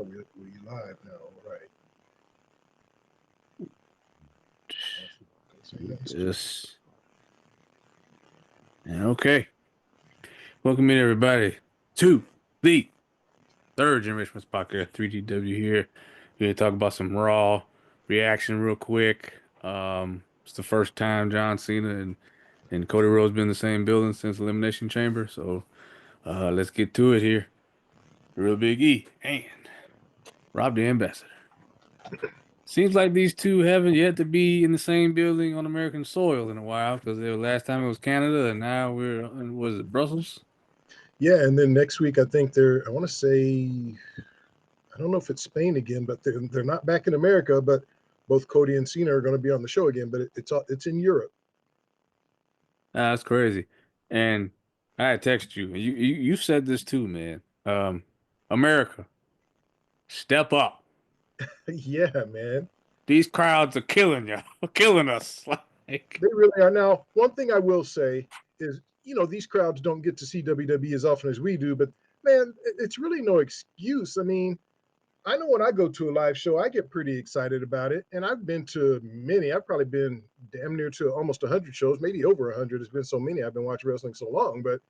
Oh, we live now, right? Yes. Okay. Welcome in, everybody, to the third generation podcast. 3GW here. We're gonna talk about some Raw reaction real quick. It's the first time John Cena and Cody Rhodes been in the same building since Elimination Chamber. So let's get to it here. Real Big E and Rob the Ambassador. Seems like these two haven't yet to be in the same building on American soil in a while because the last time it was Canada and now we're in, was it Brussels? Yeah, and then next week I think they're. I want to say I don't know if it's Spain again, but they're not back in America. But both Cody and Cena are going to be on the show again. But it's in Europe. That's crazy. And I had text you, and you said this too, man. America, step up. Yeah, man, These crowds are killing you, killing us. Like, they really are. Now, one thing I will say is, these crowds don't get to see WWE as often as we do, but man, it's really no excuse. I mean, I know when I go to a live show, I get pretty excited about it. And I've been to many. I've probably been damn near to almost 100 shows, maybe over 100. It's been so many. I've been watching wrestling so long. But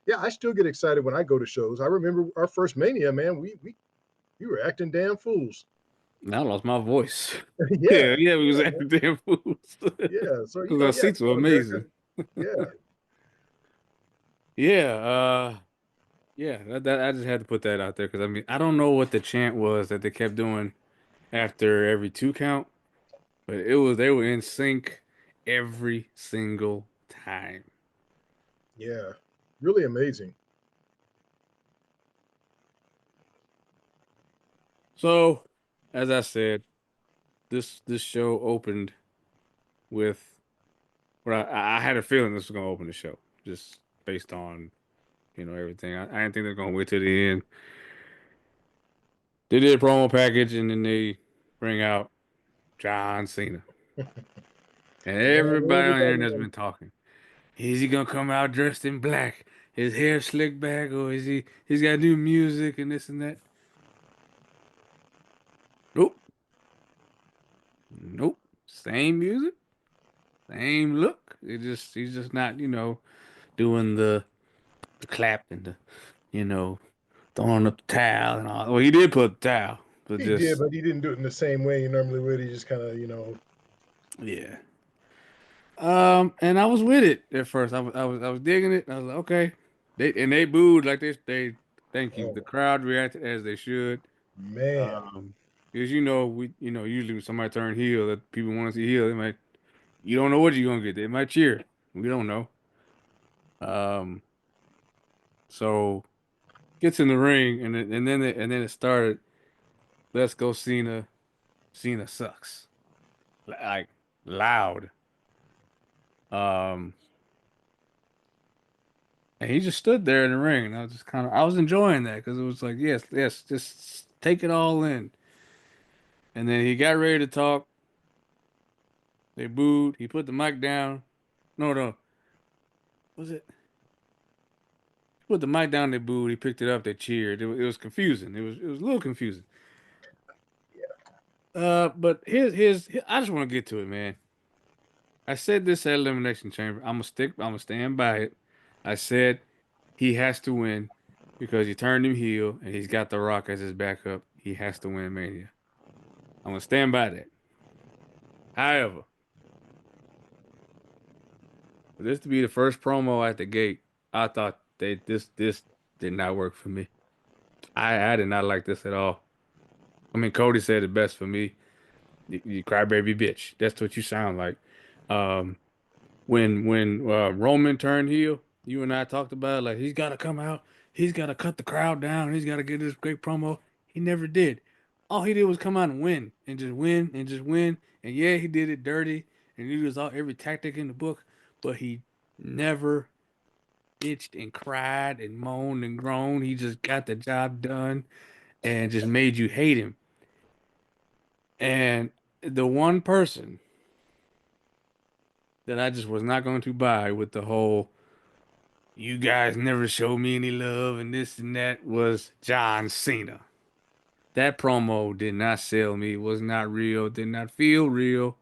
yeah, I still get excited when I go to shows. I remember our first Mania, man. We were acting damn fools. I lost my voice. Yeah, Yeah, we was yeah, at the man. damn fools Yeah. So, because our yeah, seats come were on, America. amazing. Yeah. Yeah, yeah. That I just had to put that out there because I mean I don't know what the chant was that they kept doing after every two count, but it was they were in sync every single time. Yeah. Really amazing. So, as I said, this show opened with what I had a feeling this was gonna open the show just based on everything. I didn't think they were gonna wait till the end. They did a promo package and then they bring out John Cena and Man, everybody on the everybody internet's been talking. Is he gonna come out dressed in black? His hair slicked back, or is he's got new music and this and that? Nope, nope. Same music, same look. He's just not doing the clap and the you know throwing up the towel and all. Well, he did put the towel, but he did, just but he didn't do it in the same way he normally would. He just kind of, yeah. And I was with it at first. I was digging it. I was like, okay. They booed like they thank you. The oh, crowd reacted as they should. man. Um, because usually when somebody turn heel that people want to see heel, they might you don't know what you're gonna get. They might cheer. We don't know. Um, so gets in the ring and then it started. Let's go, Cena. Cena sucks. Like loud. Um, and he just stood there in the ring, and I was enjoying that because it was like, yes, yes, just take it all in. And then he got ready to talk. They booed. He put the mic down. No, no, was it? He put the mic down. They booed. He picked it up. They cheered. It was confusing. It was a little confusing. But I just want to get to it, man. I said this at Elimination Chamber. I'm gonna stand by it. I said he has to win because he turned him heel and he's got The Rock as his backup. He has to win Mania. I'm gonna stand by that. However, for this to be the first promo at the gate, I thought this did not work for me. I did not like this at all. I mean, Cody said it best for me. You crybaby bitch. That's what you sound like. Um, when Roman turned heel, you and I talked about it, like he's got to come out, he's got to cut the crowd down, he's got to get this great promo. He never did. All he did was come out and win, and just win, and just win. And yeah, he did it dirty, and he used all every tactic in the book, but he never bitched and cried and moaned and groaned. He just got the job done and just made you hate him. And the one person that I just was not going to buy with the whole you guys never show me any love and this and that was John Cena. That promo did not sell me. Was not real. Did not feel real.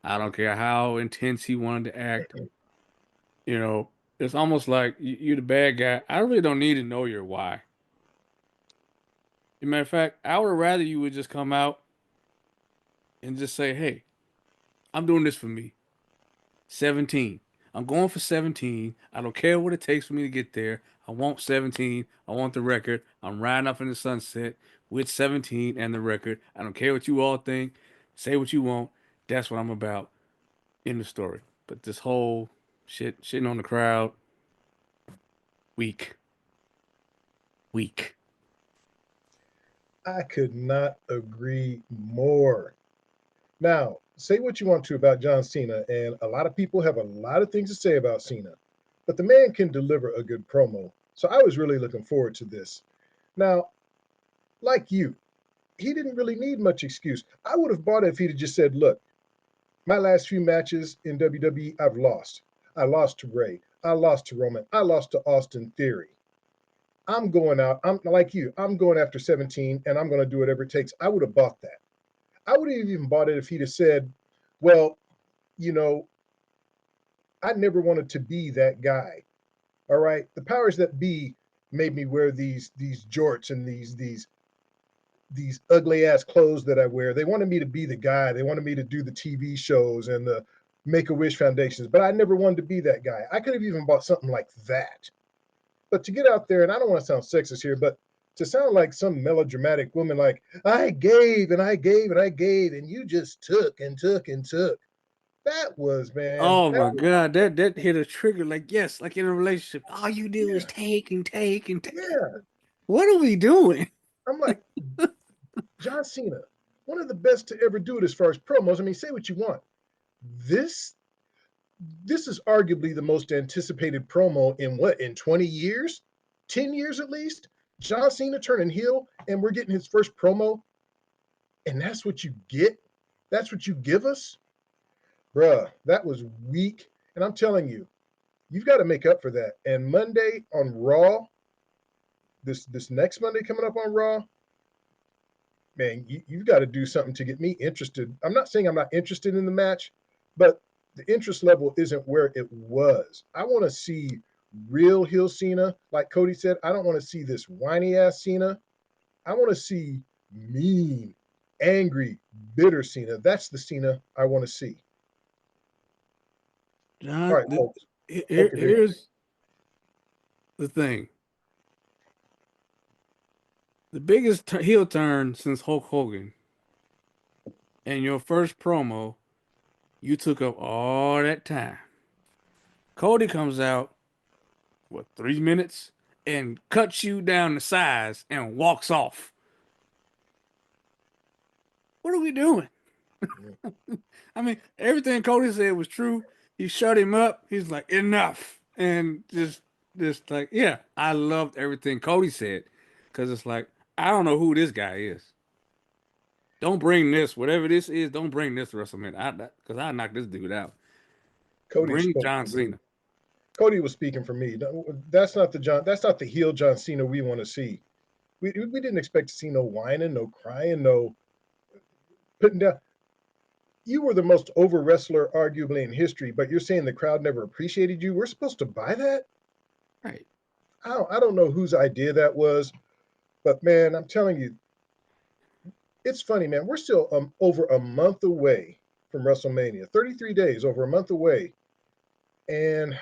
I don't care how intense he wanted to act. You know, it's almost like you're the bad guy. I really don't need to know your why. As a matter of fact, I would rather you would just come out and just say, "Hey, I'm doing this for me. 17. I'm going for 17. I don't care what it takes for me to get there. I want 17. I want the record. I'm riding off in the sunset with 17 and the record. I don't care what you all think. Say what you want. That's what I'm about in the story." But this whole shitting on the crowd, weak, weak. I could not agree more. Now, say what you want to about John Cena, and a lot of people have a lot of things to say about Cena, but the man can deliver a good promo. So I was really looking forward to this. Now, like you, he didn't really need much excuse. I would have bought it if he'd have just said, look, my last few matches in WWE, I've lost. I lost to Ray. I lost to Roman. I lost to Austin Theory. I'm going out. I'm like you. I'm going after 17 and I'm going to do whatever it takes. I would have bought that. I would have even bought it if he'd have said, well, you know, I never wanted to be that guy. All right. The powers that be made me wear these jorts and these ugly ass clothes that I wear. They wanted me to be the guy. They wanted me to do the TV shows and the Make a Wish foundations, but I never wanted to be that guy. I could have even bought something like that. But to get out there, and I don't want to sound sexist here, but to sound like some melodramatic woman, like I gave and I gave and I gave, and you just took and took and took. That was, man. Oh That my was, God, that hit a trigger. Like, yes, like in a relationship, all you do is yeah, take and take and take. yeah. What are we doing? I'm like, John Cena, one of the best to ever do it as far as promos. I mean, say what you want. This this is arguably the most anticipated promo in what, in 20 years, 10 years at least. John Cena turning heel, and we're getting his first promo, and that's what you get. That's what you give us, bruh. That was weak, and I'm telling you, you've got to make up for that. And Monday on Raw, this next Monday coming up on Raw, man, you've got to do something to get me interested. I'm not saying I'm not interested in the match, but the interest level isn't where it was. I want to see real heel Cena. Like Cody said, I don't want to see this whiny ass Cena. I want to see mean, angry, bitter Cena. That's the Cena I want to see. All John, right, folks. Okay, baby. here's the thing. The biggest heel turn since Hulk Hogan. And your first promo, you took up all that time. Cody comes out, what, 3 minutes? And cuts you down to size and walks off. What are we doing? I mean, everything Cody said was true. He shut him up. He's like, enough. And just like, yeah, I loved everything Cody said. Because it's like, I don't know who this guy is. Don't bring this, whatever this is, don't bring this to WrestleMania. Because I knock this dude out. Cody Bring spoke John for me. Cena. Cody was speaking for me. That's not the John. That's not the heel John Cena we want to see. We didn't expect to see no whining, no crying, no putting down. You were the most over wrestler arguably in history, but you're saying the crowd never appreciated you. We're supposed to buy that? Right. I don't know whose idea that was, but man, I'm telling you, it's funny, man. We're still over a month away from WrestleMania. 33 days, over a month away, and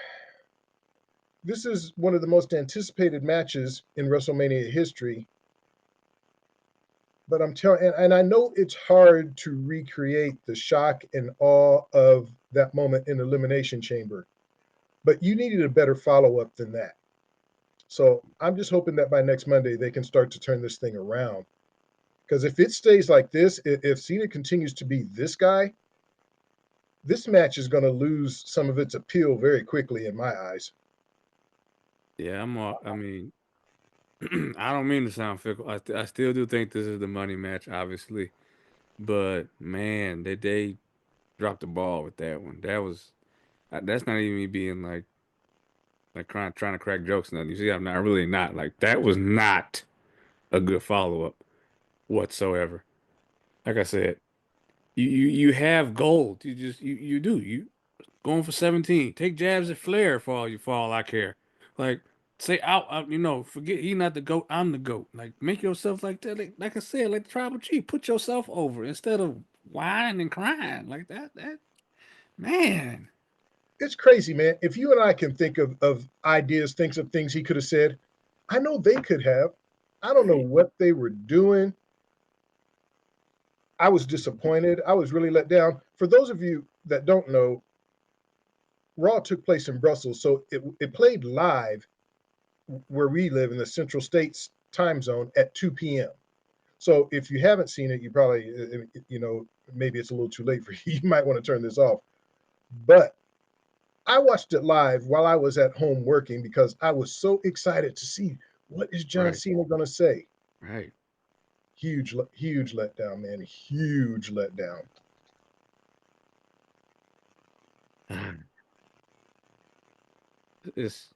this is one of the most anticipated matches in WrestleMania history. But I'm telling, and I know it's hard to recreate the shock and awe of that moment in Elimination Chamber, but you needed a better follow up than that. So I'm just hoping that by next Monday they can start to turn this thing around. Because if it stays like this, if Cena continues to be this guy, this match is going to lose some of its appeal very quickly in my eyes. Yeah, I mean, I don't mean to sound fickle. I still do think this is the money match, obviously. But man, they dropped the ball with that one. That's not even me being like trying to crack jokes. And nothing. You see, I'm not really not like that was not a good follow up. whatsoever. Like I said, you have gold. You do. You going for 17. Take jabs at Flair for all I care. Like say out, forget he not the GOAT, I'm the GOAT. Like make yourself like that. Like I said, like the tribal chief, put yourself over instead of whining and crying. Like that man. It's crazy, man. If you and I can think of ideas, think of things he could have said, I know they could have. I don't know Right. what they were doing. I was disappointed. I was really let down. For those of you that don't know, Raw took place in Brussels, so it played live where we live in the Central States time zone at 2 p.m. So if you haven't seen it, you probably, maybe it's a little too late for you. You might want to turn this off. But I watched it live while I was at home working because I was so excited to see what is John Right. Cena going to say. Right. Huge letdown, man. Huge letdown. It's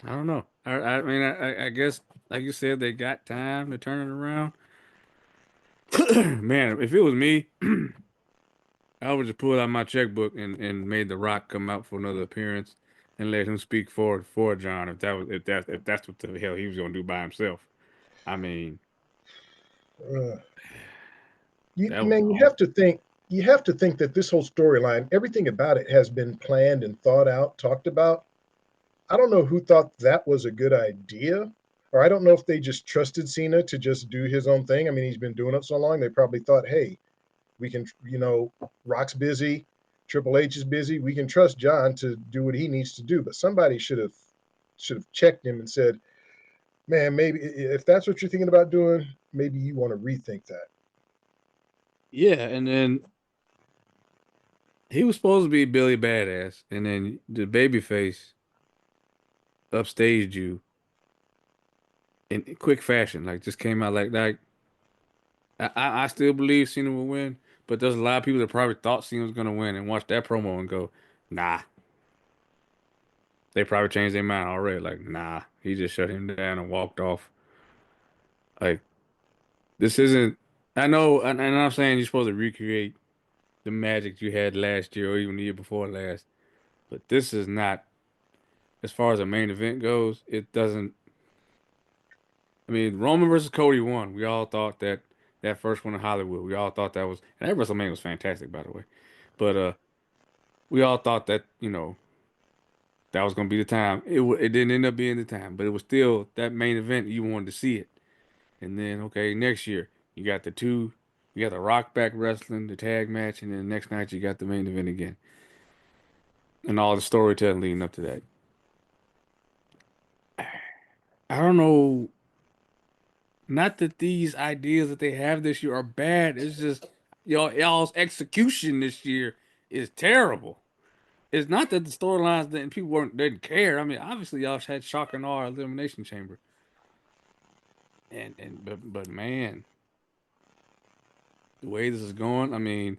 I don't know. I mean I guess like you said they got time to turn it around. Man, if it was me, I would just pull out my checkbook and made The Rock come out for another appearance and let him speak for John if that's what the hell he was gonna do by himself. I mean, Uh, you that was man, awful. you have to think that this whole storyline, everything about it has been planned and thought out, talked about. I don't know who thought that was a good idea, or I don't know if they just trusted Cena to just do his own thing. I mean, he's been doing it so long, they probably thought, hey, we can, Rock's busy, Triple H is busy, we can trust John to do what he needs to do. But somebody should have checked him and said, man, maybe if that's what you're thinking about doing, maybe you want to rethink that. Yeah, and then he was supposed to be Billy Badass, and then the babyface upstaged you in quick fashion. Like just came out like I still believe Cena will win, but there's a lot of people that probably thought Cena was gonna win and watch that promo and go, nah. They probably changed their mind already. Like, nah, he just shut him down and walked off. Like, this isn't. I know, and I'm saying you're supposed to recreate the magic you had last year or even the year before last, but this is not. As far as a main event goes, it doesn't. I mean, Roman versus Cody won. We all thought that first one in Hollywood. We all thought that was, and that WrestleMania was fantastic, by the way. But we all thought that that was gonna be the time. It didn't end up being the time, but it was still that main event. You wanted to see it. And then, okay, next year you got you got the Rock back wrestling, the tag match, and then the next night you got the main event again, and all the storytelling leading up to that. I don't know. Not that these ideas that they have this year are bad. It's just y'all's execution this year is terrible. It's not that the storylines that people didn't care. I mean, obviously y'all had shock and awe elimination chamber, but man, the way this is going, I mean.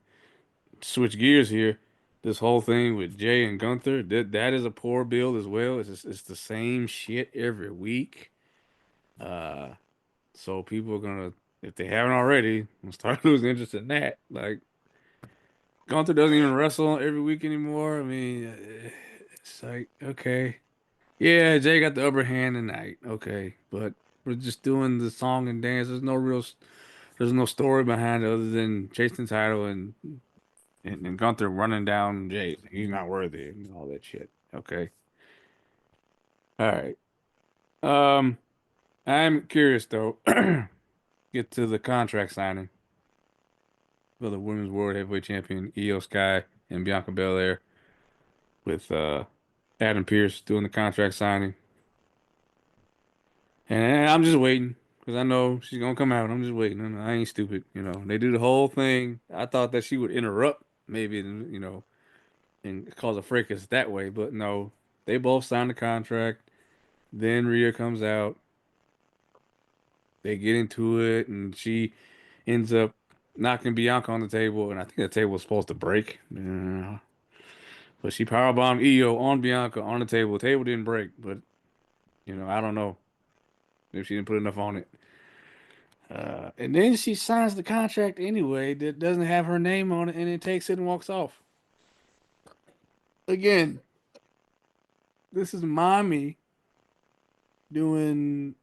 Switch gears here. This whole thing with Jay and Gunther, that is a poor build as well. It's the same shit every week. Uh, so people are gonna, if they haven't already, gonna start losing interest in that. Like Gunther doesn't even wrestle every week anymore. I mean, it's like okay, yeah, Jay got the upper hand tonight. Okay, but we're just doing the song and dance. There's no story behind it other than chasing the title and Gunther running down Jay. He's not worthy and all that shit. Okay. All right. Um, I'm curious though. Get to the contract signing for the Women's World Heavyweight Champion Io Sky and Bianca Belair with Adam Pearce doing the contract signing. And I'm just waiting because I know she's gonna come out. I'm just waiting. I ain't stupid, They do the whole thing. I thought that she would interrupt maybe, and cause a fracas that way, but no. They both signed the contract. Then Rhea comes out. They get into it, and she ends up knocking Bianca on the table. And I think the table was supposed to break. But she powerbombed Io on Bianca on the table. The table didn't break, but I don't know if she didn't put enough on it. And then she signs the contract anyway that doesn't have her name on it, and then takes it and walks off. Again, this is mommy doing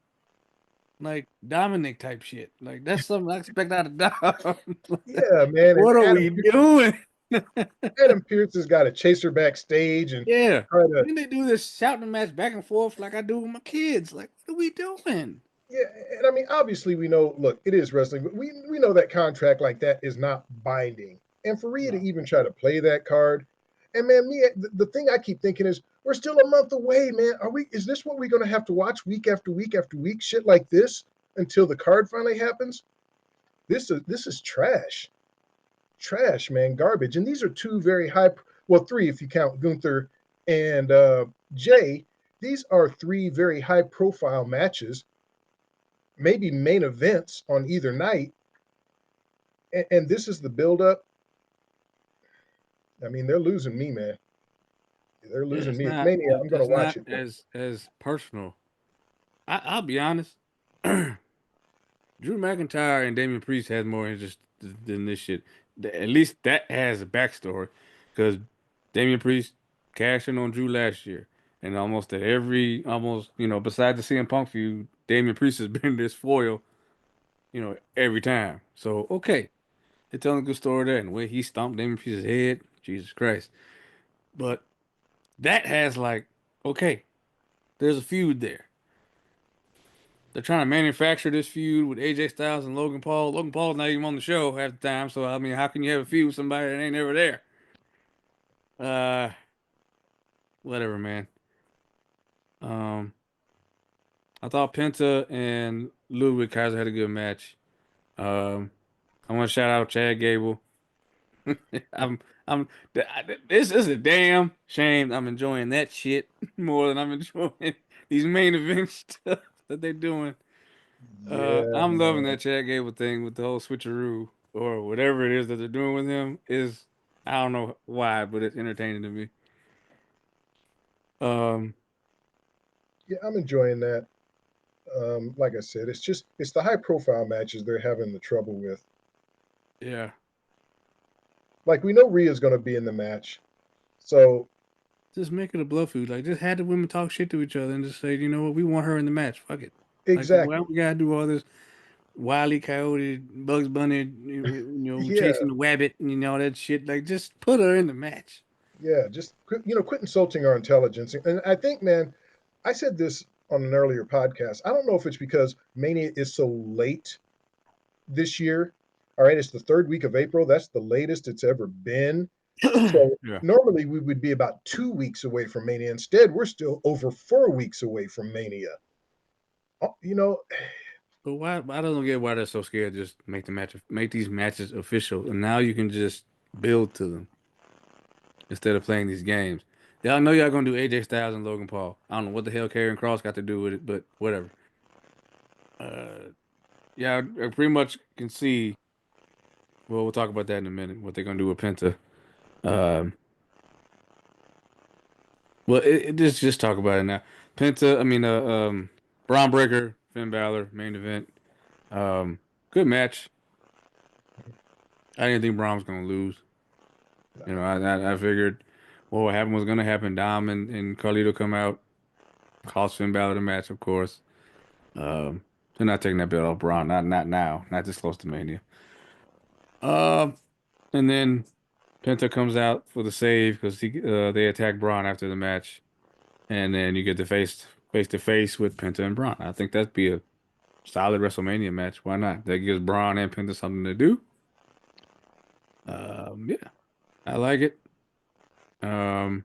like Dominic type shit. Like that's something I expect out of Dom. Yeah, man. And What are we doing? Adam Pearce has got to chase her backstage and Yeah. try to. Then they do this shouting match back and forth like I do with my kids. Like, what are we doing? Yeah, and I mean, obviously, we know. Look, it is wrestling, but we know that contract like that is not binding. And for Rhea to No. even try to play that card, and man, me, the thing I keep thinking is, we're still a month away, man. Are we? Is this what we're going to have to watch week after week after week, shit like this, until the card finally happens? This is trash, man, garbage. And these are two very high, well, three if you count Gunther and Jay. These are three very high profile matches, maybe main events on either night, and this is the build up. I mean, they're losing me, man. They're Yeah, losing me. It's Mania. I'm gonna it's watch not it. as personal. I'll be honest. Drew McIntyre and Damian Priest has more interest than this shit. At least that has a backstory, because Damian Priest cashed in on Drew last year, and almost at every besides the CM Punk feud, Damian Priest has been this foil, every time. So okay, they're telling a good story there, and the way he stomped Damian Priest's head, Jesus Christ. But that has like, okay, there's a feud there. They're trying to manufacture this feud with AJ Styles and Logan Paul. Logan Paul's not even on the show half the time, so I mean, how can you have a feud with somebody that ain't ever there? Uh, Whatever, man. Um, I thought Penta and Ludwig Kaiser had a good match. Um, I want to shout out Chad Gable. I'm, I'm. This is a damn shame. I'm enjoying that shit more than I'm enjoying these main event stuff that they're doing. Yeah, I'm loving man. that Chad Gable thing with the whole switcheroo or whatever it is that they're doing with him. Is I don't know why, but it's entertaining to me. Um, Yeah, I'm enjoying that. Like I said, it's the high profile matches they're having the trouble with. yeah, Like we know Rhea's going to be in the match, so just make it a bluff food. Like just had the women talk shit to each other and just say, you know what, we want her in the match. Fuck it. Like why exactly. we gotta do all this Wile E. Coyote, Bugs Bunny, Yeah, chasing the wabbit, and that shit. Like just put her in the match. yeah. Just quit insulting our intelligence. And I think, man, I said this on an earlier podcast. I don't know if it's because Mania is so late this year. All right, it's the third week of April. That's the latest it's ever been. So Yeah. normally we would be about 2 weeks away from Mania. Instead, we're still over 4 weeks away from Mania. Oh, But why? I don't get why they're so scared. Just make these matches official, and now you can just build to them instead of playing these games. Y'all know y'all gonna do AJ Styles and Logan Paul. I don't know what the hell Karrion Cross got to do with it, but whatever. Yeah, I pretty much can see. Well, we'll talk about that in a minute. What they're gonna do with Penta. Um, well, just talk about it now. Penta. I mean, Braun Breaker, Finn Balor, main event. Um, Good match. I didn't think Braun was gonna lose. I figured what happened was gonna happen. Dom and Carlito come out, cost Finn Balor the match, of course. Um, they're not taking that belt off Braun. Not now. Not this close to Mania. Um, and then Penta comes out for the save because they attack Braun after the match, and then you get the face to face with Penta and Braun. I think that'd be a solid WrestleMania match. Why not? That gives Braun and Penta something to do. Yeah, I like it. Um,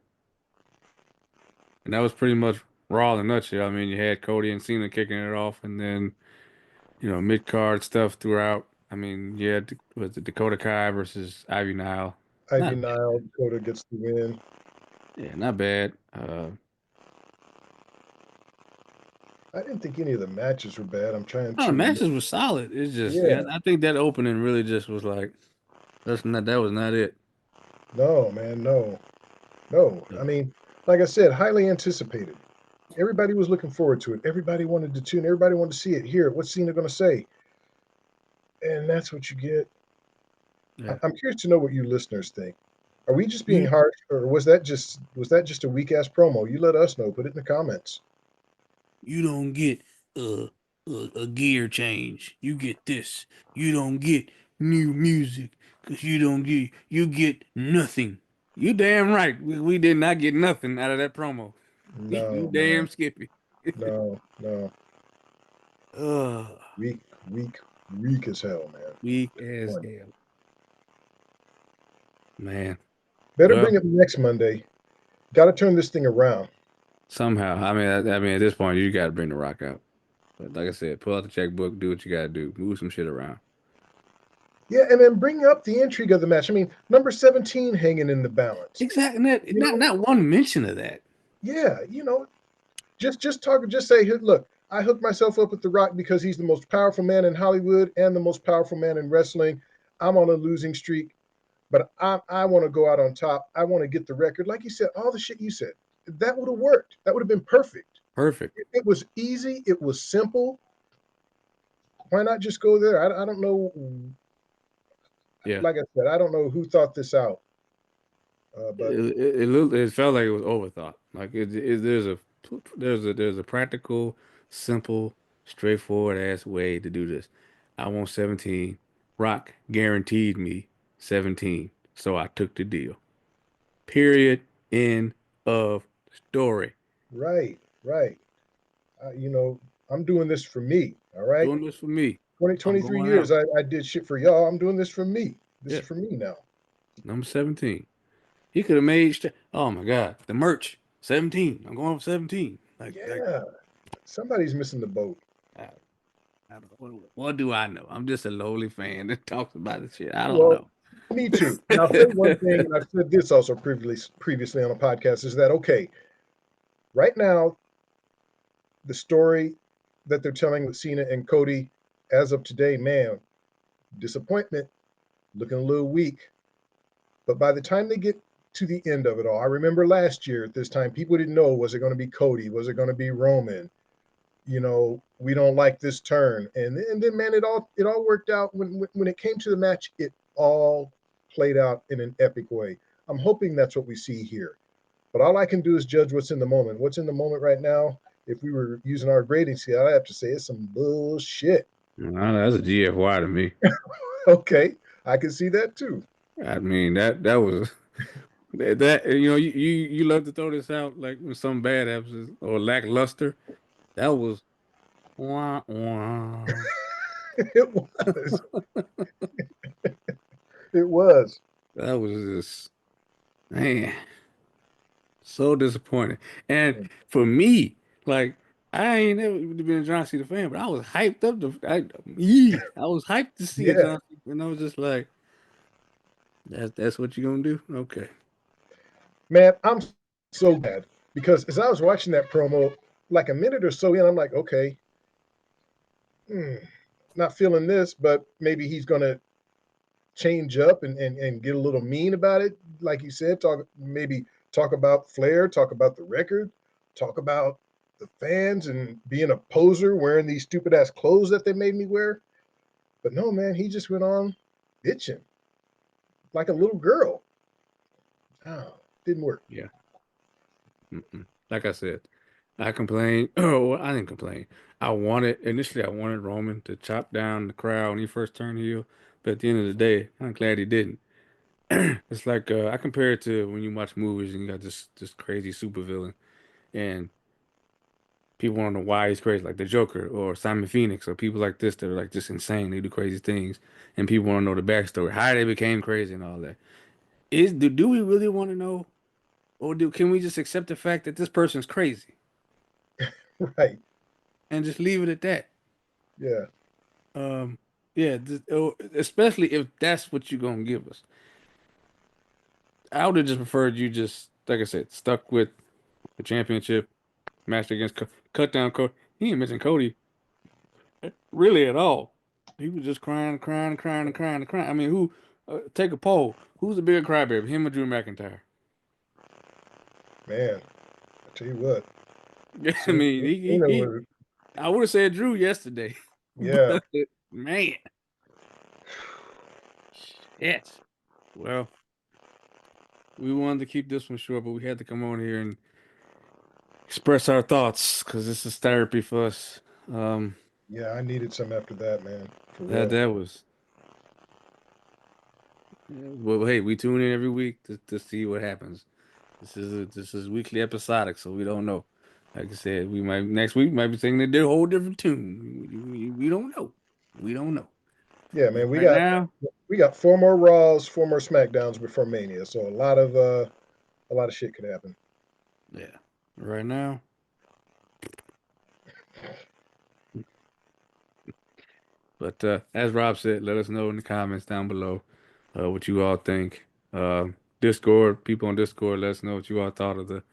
and that was pretty much Raw in a nutshell. I mean, you had Cody and Cena kicking it off, and then mid card stuff throughout. I mean, you had was it Dakota Kai versus Ivy Nile. Ivy Not bad. Nile, Dakota gets the win. Yeah, not bad. I didn't think any of the matches were bad. I'm trying No, the to remember. matches were solid. It's just, yeah, Yeah, I think that opening really just was like that was not it. no, man, no, no. I mean, like I said, highly anticipated. Everybody was looking forward to it. Everybody wanted to tune. Everybody wanted to see it, hear it. What's Cena going to say? and that's what you get. Yeah. I'm curious to know what you listeners think. Are we just being You harsh, or was that just a weak ass promo? You let us know. Put it in the comments. you don't get a, a gear change. You get this. You don't get new music because you get nothing. You damn right. We did not get nothing out of that promo. You No, man. damn Skippy. No, no. uh, Weak, weak, weak as hell, man. weak as Disappointing. hell, man. Better Well, bring it next Monday. Got to turn this thing around. somehow, I mean, at this point, you got to bring the Rock out. But like I said, pull out the checkbook, do what you got to do, move some shit around. Yeah, and then bring up the intrigue of the match. I mean, number 17 hanging in the balance. Exactly. You know, Not one mention of that. yeah, just talk, just say, "Hey, look, I hooked myself up with The Rock because he's the most powerful man in Hollywood and the most powerful man in wrestling. I'm on a losing streak, but I want to go out on top. I want to get the record." Like you said, all the shit you said, that would have worked. That would have been perfect. Perfect. It was easy. It was simple. Why not just go there? I don't know. Yeah. Like I said, I don't know who thought this out, but It felt like it was overthought. Like there's a practical, simple, straightforward ass way to do this. I want 17. Rock guaranteed me 17, so I took the deal. Period. End of story. right, right. I'm doing this for me. All right. Doing this for me. 20, I'm 23 going years out. I did shit for y'all. I'm doing this for me. This Yeah, is for me now. number 17. He could have made. Oh my God, the merch 17. I'm going for 17. Like Yeah. Somebody's missing the boat. I, I don't know. What do I know? I'm just a lowly fan that talks about this shit. I don't Well, know. me too. And I'll say one thing, and I've said this also previously on a podcast, is that okay, right now, the story that they're telling with Cena and Cody, as of today, man, disappointment, looking a little weak. But by the time they get to the end of it all, I remember last year at this time, people didn't know, was it going to be Cody? Was it going to be Roman? We don't like this turn. And then man, it all worked out when it came to the match, it all played out in an epic way. I'm hoping that's what we see here. But all I can do is judge what's in the moment. What's in the moment right now, if we were using our grading scale, I have to say it's some bullshit. Well, that's a GFY to me. Okay, I can see that too. I mean that was that you love to throw this out like when something bad happens or lackluster. That was wah, wah. It was. It was. That was just man so disappointing. And for me, like I ain't never been a John Cena fan, but I was hyped up I was hyped to see a Yeah, John Cena, and I was just like, that's what you gonna do? Okay. man, I'm so glad because as I was watching that promo, like a minute or so in, I'm like, okay, hmm, not feeling this, but maybe he's gonna change up and get a little mean about it. Like you said, talk about Flair, talk about the record, talk about the fans and being a poser wearing these stupid ass clothes that they made me wear. But no, man, he just went on bitching like a little girl. Oh, didn't work. Yeah. Mm-mm. Like I said, I complained. Oh, well, I didn't complain. I wanted Roman to chop down the crowd when he first turned heel, but at the end of the day, I'm glad he didn't. It's like I compare it to when you watch movies and you got this crazy supervillain, and people want to know why he's crazy, like the Joker or Simon Phoenix or people like this that are like just insane. They do crazy things, and people want to know the backstory, how they became crazy and all that. Do we really want to know, or do can we just accept the fact that this person's crazy Right. and just leave it at that? Yeah. Yeah, especially if that's what you're gonna give us. I would have just preferred you just, like I said, stuck with the championship match against cut down Cody. He didn't mention Cody really at all. He was just crying, crying, crying, and crying, and crying. I mean, who? Take a poll. Who's the bigger crybaby, him or Drew McIntyre? Man, I tell you what, I Cena, mean, Cena was, I would have said Drew yesterday, yeah, but man. Yes. Well, we wanted to keep this one short, but we had to come on here and express our thoughts because this is therapy for us. Um, Yeah, I needed some after that, man. For that real. that was. Well, hey, we tune in every week to see what happens. This is weekly episodic, so we don't know. Like I said, we might next week might be singing a whole different tune. We don't know. We don't know. Yeah, But man. right now, We got 4 more Raws, 4 more SmackDowns before Mania. So a lot of shit could happen. yeah, right now. But as Rob said, let us know in the comments down below what you all think. Discord, people on Discord, let us know what you all thought of the.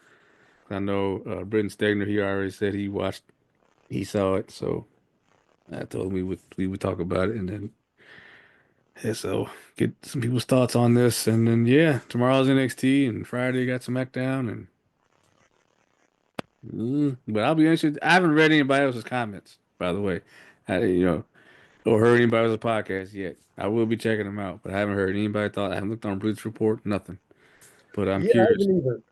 I know Britton Stegner, he already said he saw it, so I told him we would talk about it, and then yeah, so get some people's thoughts on this, and then yeah, tomorrow's NXT, and Friday got some SmackDown, and but I'll be interested. I haven't read anybody else's comments, by the way, or heard anybody else's podcast yet. I will be checking them out, but I haven't heard anybody thought. I haven't looked on Bleach Report, nothing. But I'm Yeah, I curious. haven't either.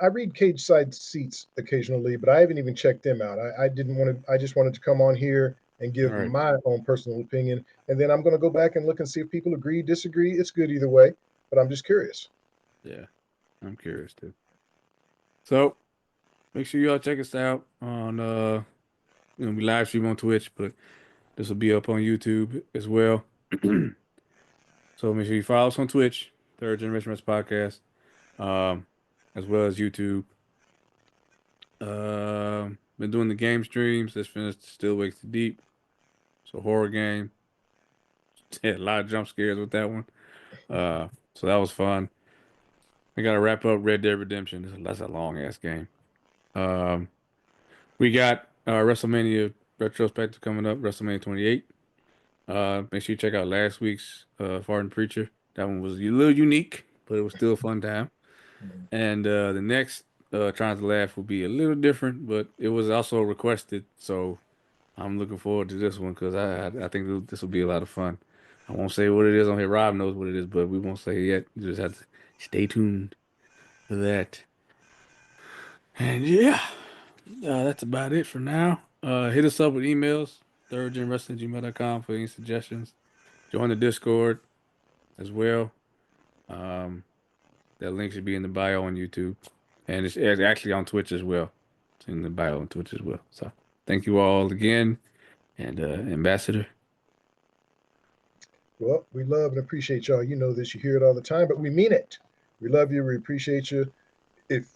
I read Cage Side Seats occasionally, but I haven't even checked them out. I didn't want to. I just wanted to come on here and All give right, my own personal opinion, and then I'm going to go back and look and see if people agree, disagree. It's good either way, but I'm just curious. yeah, I'm curious too. So make sure y'all check us out on we live stream on Twitch, but this will be up on YouTube as well. So make sure you follow us on Twitch, Third Generation Wrestling Podcast, um, as well as YouTube. Been doing the game streams. Just finished Still Wakes the Deep. So horror game. Had a lot of jump scares with that one. So that was fun. I gotta wrap up Red Dead Redemption. That's a long ass game. Um, we got WrestleMania retrospective coming up, WrestleMania 28. Make sure you check out last week's Farting Preacher. That one was a little unique, but it was still a fun time. Mhm. And the next Trying to Laugh will be a little different, but it was also requested, so I'm looking forward to this one because I think this will be a lot of fun. I won't say what it is on here. Rob knows what it is, but we won't say it yet. You just have to stay tuned for that. And yeah, that's about it for now. Hit us up with emails, thirdgenwrestling@gmail.com for any suggestions. Join the Discord as well. Um, that link should be in the bio on YouTube. And it's actually on Twitch as well. It's in the bio on Twitch as well. So thank you all again. And Ambassador. Well, we love and appreciate y'all. You know this. You hear it all the time, but we mean it. We love you. We appreciate you. If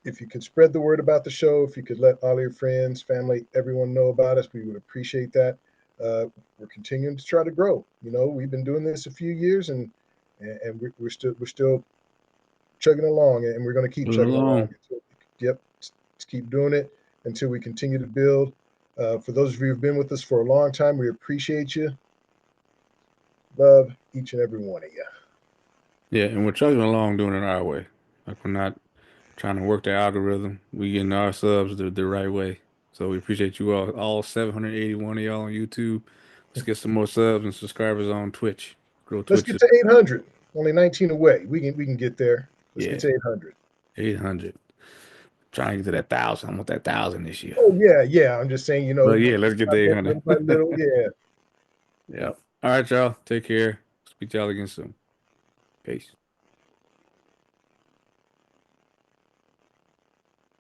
if you could spread the word about the show, if you could let all your friends, family, everyone know about us, we would appreciate that. We're continuing to try to grow. You know, we've been doing this a few years, and we're still chugging along, and we're going to keep Moving chugging along. along. Yep, let's keep doing it until we continue to build. For those of you who've been with us for a long time, we appreciate you. Love each and every one of you. Yeah, and we're chugging along doing it our way. Like we're not trying to work the algorithm. We getting our subs the right way. So we appreciate you all 781 of y'all on YouTube. Let's get some more subs and subscribers on Twitch. Grow Let's Twitch. get to 800. Only 19 away. We can get there. Let's get Yeah, to 800. 800. Trying to get to that thousand. I want that thousand this year. Oh yeah, yeah. I'm just saying, But yeah, let's get to little by 800. little. Yeah. Yeah. All right, y'all. Take care. Speak to y'all again soon. Peace.